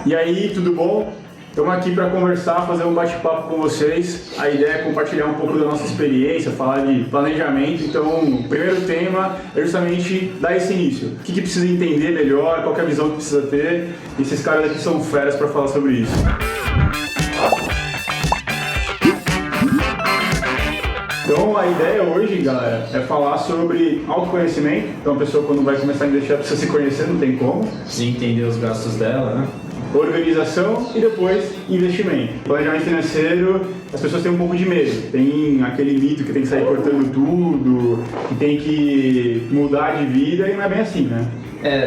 E aí, tudo bom? Estamos aqui para conversar, fazer um bate-papo com vocês. A ideia é compartilhar um pouco da nossa experiência, falar de planejamento. Então, o primeiro tema é justamente dar esse início. O que precisa entender melhor, qual é a visão que precisa ter. E esses caras aqui são feras para falar sobre isso. Então a ideia hoje, galera, é falar sobre autoconhecimento. Então a pessoa quando vai começar a investir, ela precisa se conhecer, não tem como. Precisa entender os gastos dela, né? Organização e depois investimento. Planejamento financeiro, as pessoas têm um pouco de medo. Tem aquele mito que tem que sair cortando tudo, que tem que mudar de vida e não é bem assim, né?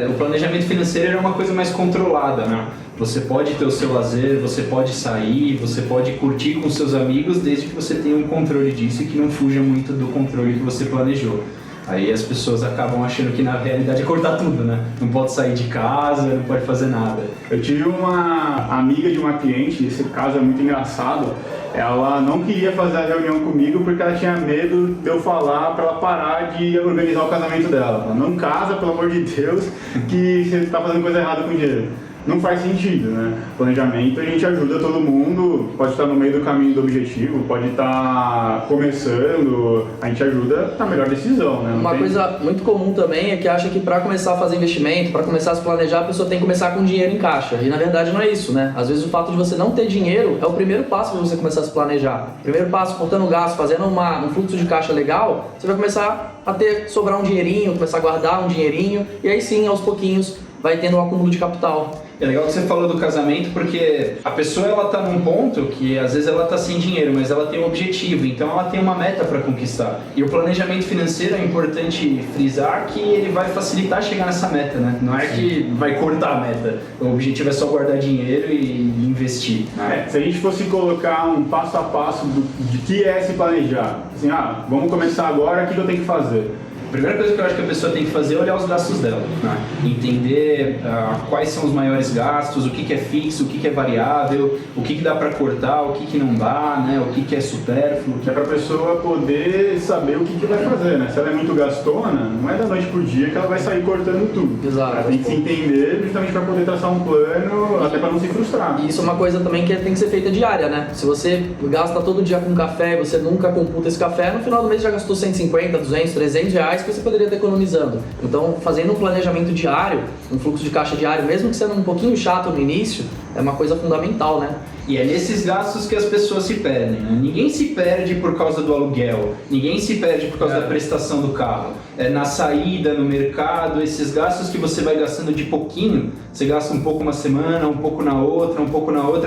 O planejamento financeiro é uma coisa mais controlada, né? Você pode ter o seu lazer, você pode sair, você pode curtir com seus amigos desde que você tenha um controle disso e que não fuja muito do controle que você planejou. Aí as pessoas acabam achando que na realidade é cortar tudo, né? Não pode sair de casa, não pode fazer nada. Eu tive uma amiga de uma cliente, esse caso é muito engraçado. Ela não queria fazer a reunião comigo porque ela tinha medo de eu falar para ela parar de organizar o casamento dela. Ela não casa, pelo amor de Deus, que você está fazendo coisa errada com o dinheiro. Não faz sentido, né? Planejamento, a gente ajuda todo mundo, pode estar no meio do caminho do objetivo, pode estar começando, a gente ajuda na melhor decisão, né? Uma coisa muito comum também é que acha que para começar a fazer investimento, para começar a se planejar, a pessoa tem que começar com dinheiro em caixa. E na verdade não é isso, né? Às vezes o fato de você não ter dinheiro é o primeiro passo para você começar a se planejar. Primeiro passo, cortando gasto, fazendo um fluxo de caixa legal, você vai começar a sobrar um dinheirinho, começar a guardar um dinheirinho, e aí sim, aos pouquinhos, vai tendo um acúmulo de capital. É legal que você falou do casamento porque a pessoa ela tá num ponto que às vezes ela tá sem dinheiro, mas ela tem um objetivo, então ela tem uma meta para conquistar. E o planejamento financeiro é importante frisar que ele vai facilitar chegar nessa meta, né? Não é que vai cortar a meta. O objetivo é só guardar dinheiro e investir. Se a gente fosse colocar um passo a passo de que é se planejar, assim, vamos começar agora, o que eu tenho que fazer? A primeira coisa que eu acho que a pessoa tem que fazer é olhar os gastos dela, né? Entender quais são os maiores gastos, o que é fixo, o que é variável, o que dá para cortar, o que não dá, né? O que é supérfluo. Que é para a pessoa poder saber o que vai fazer, né? Se ela é muito gastona, não é da noite pro dia que ela vai sair cortando tudo. Exato. Ela tem que se entender justamente para poder traçar um plano, até para não se frustrar. E isso é uma coisa também que tem que ser feita diária, né? Se você gasta todo dia com café e você nunca computa esse café, no final do mês já gastou 150, 200, 300 reais que você poderia estar economizando. Então, fazendo um planejamento diário, um fluxo de caixa diário, mesmo que sendo um pouquinho chato no início, é uma coisa fundamental, né? E é nesses gastos que as pessoas se perdem, né? Ninguém se perde por causa do aluguel, ninguém se perde por causa da prestação do carro. É na saída, no mercado, esses gastos que você vai gastando de pouquinho, você gasta um pouco uma semana, um pouco na outra,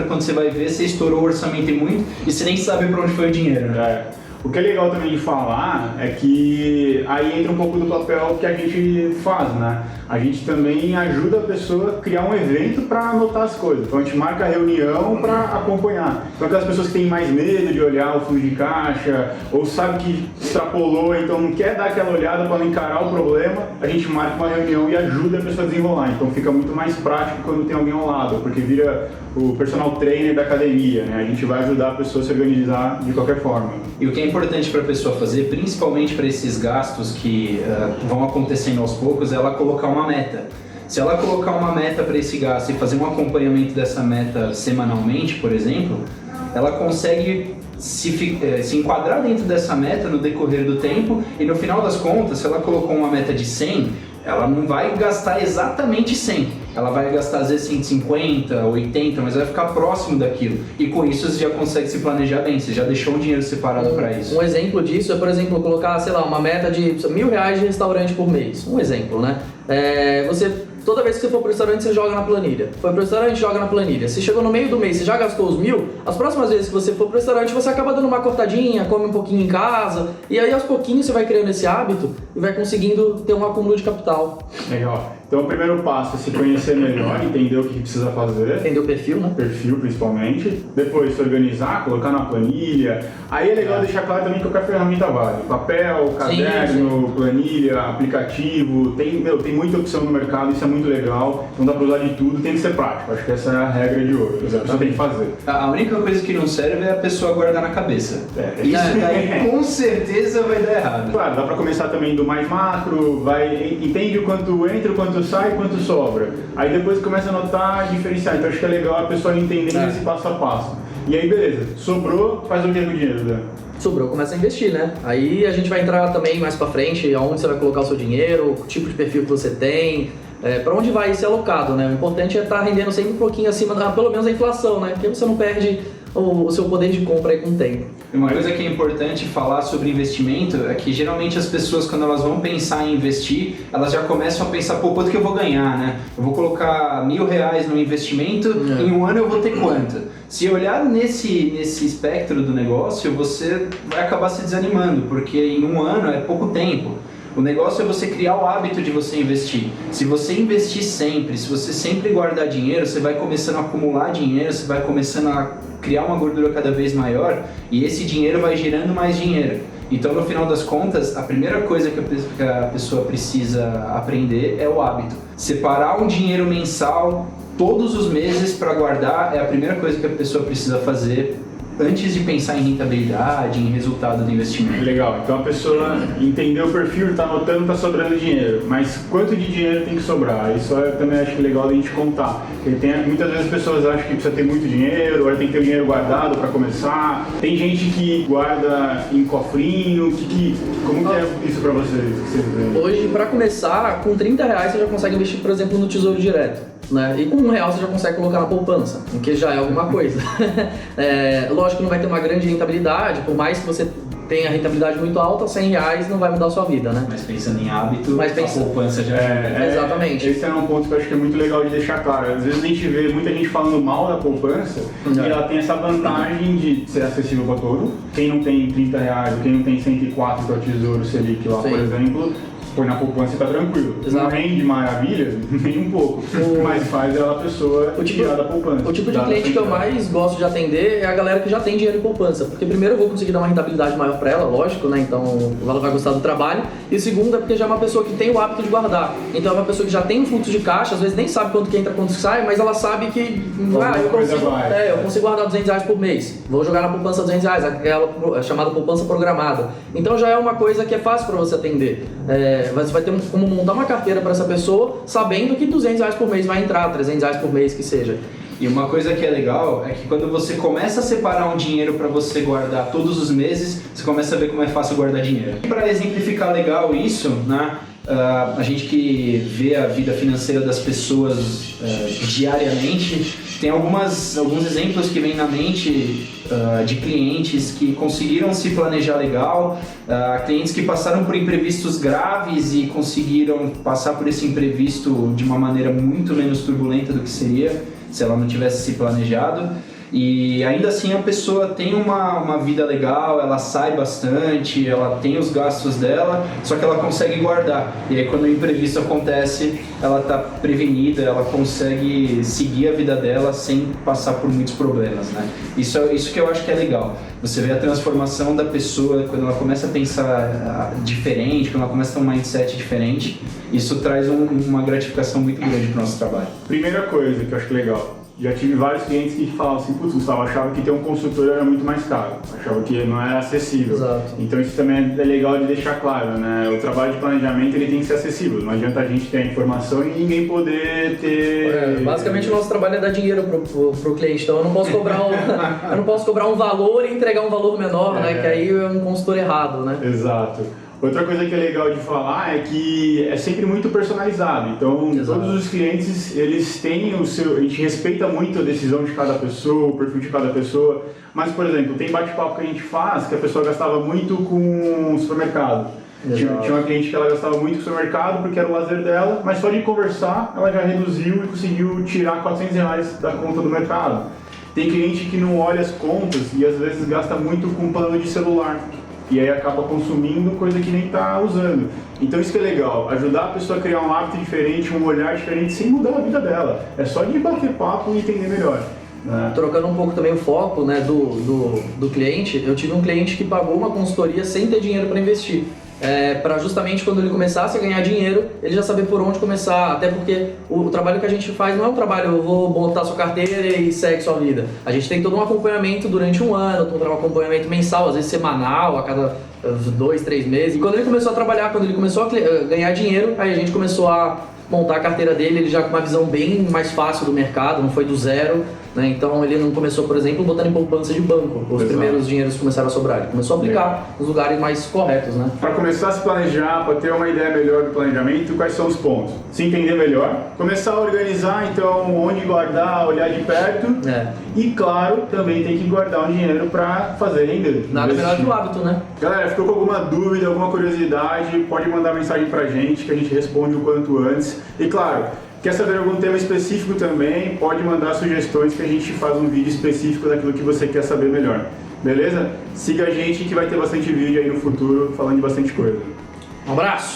quando você vai ver, você estourou o orçamento e muito, e você nem sabe para onde foi o dinheiro, né? O que é legal também de falar é que aí entra um pouco do papel que a gente faz, né? A gente também ajuda a pessoa a criar um evento para anotar as coisas. Então a gente marca a reunião para acompanhar. Então aquelas pessoas que têm mais medo de olhar o fluxo de caixa ou sabe que extrapolou, então não quer dar aquela olhada para não encarar o problema, a gente marca uma reunião e ajuda a pessoa a desenrolar. Então fica muito mais prático quando tem alguém ao lado, porque vira o personal trainer da academia, né? A gente vai ajudar a pessoa a se organizar de qualquer forma. E o que é importante para a pessoa fazer, principalmente para esses gastos que vão acontecendo aos poucos, é ela colocar uma meta. Se ela colocar uma meta para esse gasto e fazer um acompanhamento dessa meta semanalmente, por exemplo, ela consegue se enquadrar dentro dessa meta no decorrer do tempo e no final das contas, se ela colocou uma meta de 100, ela não vai gastar exatamente 100. Ela vai gastar às vezes 150, 80, mas vai ficar próximo daquilo. E com isso você já consegue se planejar bem, você já deixou um dinheiro separado para isso. Um exemplo disso é, por exemplo, colocar, sei lá, uma meta de R$1.000 de restaurante por mês. Um exemplo, né? Toda vez que você for pro restaurante, você joga na planilha. Foi pro restaurante, joga na planilha. Se chegou no meio do mês, você já gastou os 1.000, as próximas vezes que você for pro restaurante, você acaba dando uma cortadinha, come um pouquinho em casa, e aí aos pouquinhos você vai criando esse hábito e vai conseguindo ter um acúmulo de capital. Legal. Então o primeiro passo é se conhecer melhor, entender o que precisa fazer. Entender o perfil, né? Perfil, principalmente. Depois se organizar, colocar na planilha. Aí é legal deixar claro também que qualquer ferramenta vale. Papel, caderno, planilha, aplicativo. Tem muita opção no mercado, isso é muito legal. Então dá pra usar de tudo, tem que ser prático. Acho que essa é a regra de ouro. Você tem que fazer. A única coisa que não serve é a pessoa guardar na cabeça. Isso daí com certeza vai dar errado. Claro, dá pra começar também do mais macro, entende o quanto entra, o quanto quanto sai e quanto sobra. Aí depois começa a notar diferenciar. Então acho que é legal a pessoa entender esse passo a passo. E aí beleza, sobrou, faz o que com o dinheiro, Dan? Sobrou, começa a investir, né? Aí a gente vai entrar também mais pra frente, aonde você vai colocar o seu dinheiro, o tipo de perfil que você tem, para onde vai ser alocado, né? O importante é estar rendendo sempre um pouquinho acima, pelo menos da inflação, né? Porque você não perde o seu poder de compra aí com o tempo. Uma coisa que é importante falar sobre investimento é que geralmente as pessoas, quando elas vão pensar em investir, elas já começam a pensar, pô, quanto que eu vou ganhar, né? Eu vou colocar R$1.000 no investimento, em um ano eu vou ter quanto? Se olhar nesse espectro do negócio, você vai acabar se desanimando, porque em um ano é pouco tempo. O negócio é você criar o hábito de você investir. Se você investir sempre, se você sempre guardar dinheiro, você vai começando a acumular dinheiro, você vai começando a criar uma gordura cada vez maior e esse dinheiro vai gerando mais dinheiro. Então, no final das contas, a primeira coisa que a pessoa precisa aprender é o hábito. Separar um dinheiro mensal todos os meses para guardar é a primeira coisa que a pessoa precisa fazer antes de pensar em rentabilidade, em resultado do investimento. Legal, então a pessoa entendeu o perfil, está anotando, está sobrando dinheiro, mas quanto de dinheiro tem que sobrar? Isso eu também acho legal a gente contar. Porque muitas vezes as pessoas acham que precisa ter muito dinheiro, ou tem que ter o dinheiro guardado para começar. Tem gente que guarda em cofrinho, como que é isso para vocês? Hoje, para começar, com R$30 você já consegue investir, por exemplo, no Tesouro Direto. Né? E com R$1 você já consegue colocar na poupança, o que já é alguma coisa. Lógico que não vai ter uma grande rentabilidade, por mais que você tenha rentabilidade muito alta, R$100 não vai mudar a sua vida, né? Mas pensando em hábito, a poupança já exatamente. Esse é um ponto que eu acho que é muito legal de deixar claro. Às vezes a gente vê muita gente falando mal da poupança e ela tem essa vantagem de ser acessível para todo. Quem não tem R$30, quem não tem 104 para o Tesouro Selic lá, por exemplo, põe na poupança e tá tranquilo. Exato. Não rende maravilha, nem um pouco, mas faz a pessoa tirar da poupança. O tipo de cliente que eu mais gosto de atender é a galera que já tem dinheiro em poupança, porque primeiro eu vou conseguir dar uma rentabilidade maior para ela, lógico, né? Então ela vai gostar do trabalho. E segundo é porque já é uma pessoa que tem o hábito de guardar. Então é uma pessoa que já tem um fluxo de caixa, às vezes nem sabe quanto que entra, quanto que sai, mas ela sabe que eu consigo guardar R$200 por mês. Vou jogar na poupança R$200, aquela chamada poupança programada. Então já é uma coisa que é fácil para você atender. Você vai ter como montar uma carteira para essa pessoa, sabendo que R$200 por mês vai entrar, R$300 por mês que seja. E uma coisa que é legal é que quando você começa a separar um dinheiro para você guardar todos os meses, você começa a ver como é fácil guardar dinheiro. E para exemplificar legal isso, né? A gente que vê a vida financeira das pessoas diariamente, tem alguns exemplos que vêm na mente de clientes que conseguiram se planejar legal, clientes que passaram por imprevistos graves e conseguiram passar por esse imprevisto de uma maneira muito menos turbulenta do que seria se ela não tivesse se planejado. E ainda assim a pessoa tem uma vida legal, ela sai bastante, ela tem os gastos dela, só que ela consegue guardar. E aí quando o imprevisto acontece, ela está prevenida, ela consegue seguir a vida dela sem passar por muitos problemas, né? Isso que eu acho que é legal. Você vê a transformação da pessoa quando ela começa a pensar diferente, quando ela começa a ter um mindset diferente. Isso traz uma gratificação muito grande para o nosso trabalho. Primeira coisa que eu acho legal. Já tive vários clientes que falavam assim, putz, Gustavo, achava que ter um consultor era muito mais caro, achava que não era acessível. Exato. Então isso também é legal de deixar claro, né? O trabalho de planejamento ele tem que ser acessível, não adianta a gente ter a informação e ninguém poder ter... Basicamente o nosso trabalho é dar dinheiro pro cliente, então eu não posso cobrar um valor e entregar um valor menor, né? Que aí é um consultor errado, né? Exato. Outra coisa que é legal de falar é que é sempre muito personalizado, então todos os clientes eles têm a gente respeita muito a decisão de cada pessoa, o perfil de cada pessoa, mas por exemplo, tem bate-papo que a gente faz que a pessoa gastava muito com supermercado. Tinha uma cliente que ela gastava muito com supermercado porque era o lazer dela, mas só de conversar ela já reduziu e conseguiu tirar R$400 da conta do mercado. Tem cliente que não olha as contas e às vezes gasta muito com plano de celular. E aí acaba consumindo coisa que nem está usando. Então isso que é legal, ajudar a pessoa a criar um hábito diferente, um olhar diferente, sem mudar a vida dela. É só de bater papo e entender melhor. Né? Trocando um pouco também o foco, né, do cliente, eu tive um cliente que pagou uma consultoria sem ter dinheiro para investir. Para justamente quando ele começasse a ganhar dinheiro, ele já saber por onde começar, até porque o trabalho que a gente faz não é um trabalho, eu vou montar sua carteira e segue sua vida. A gente tem todo um acompanhamento durante um ano, um acompanhamento mensal, às vezes semanal, a cada 2, 3 meses. E quando ele começou a trabalhar, quando ele começou a ganhar dinheiro, aí a gente começou a montar a carteira dele, ele já com uma visão bem mais fácil do mercado, não foi do zero, né? Então ele não começou, por exemplo, botando em poupança de banco, os primeiros dinheiros que começaram a sobrar, ele começou a aplicar nos lugares mais corretos, né? Para começar a se planejar, para ter uma ideia melhor do planejamento, quais são os pontos? Se entender melhor, começar a organizar então onde guardar, olhar de perto e claro, também tem que guardar um dinheiro para fazer render. Nada melhor que o hábito, né? Galera, ficou com alguma dúvida, alguma curiosidade, pode mandar mensagem pra gente que a gente responde o quanto antes. E claro, quer saber algum tema específico também, pode mandar sugestões que a gente faz um vídeo específico daquilo que você quer saber melhor. Beleza? Siga a gente que vai ter bastante vídeo aí no futuro falando de bastante coisa. Um abraço!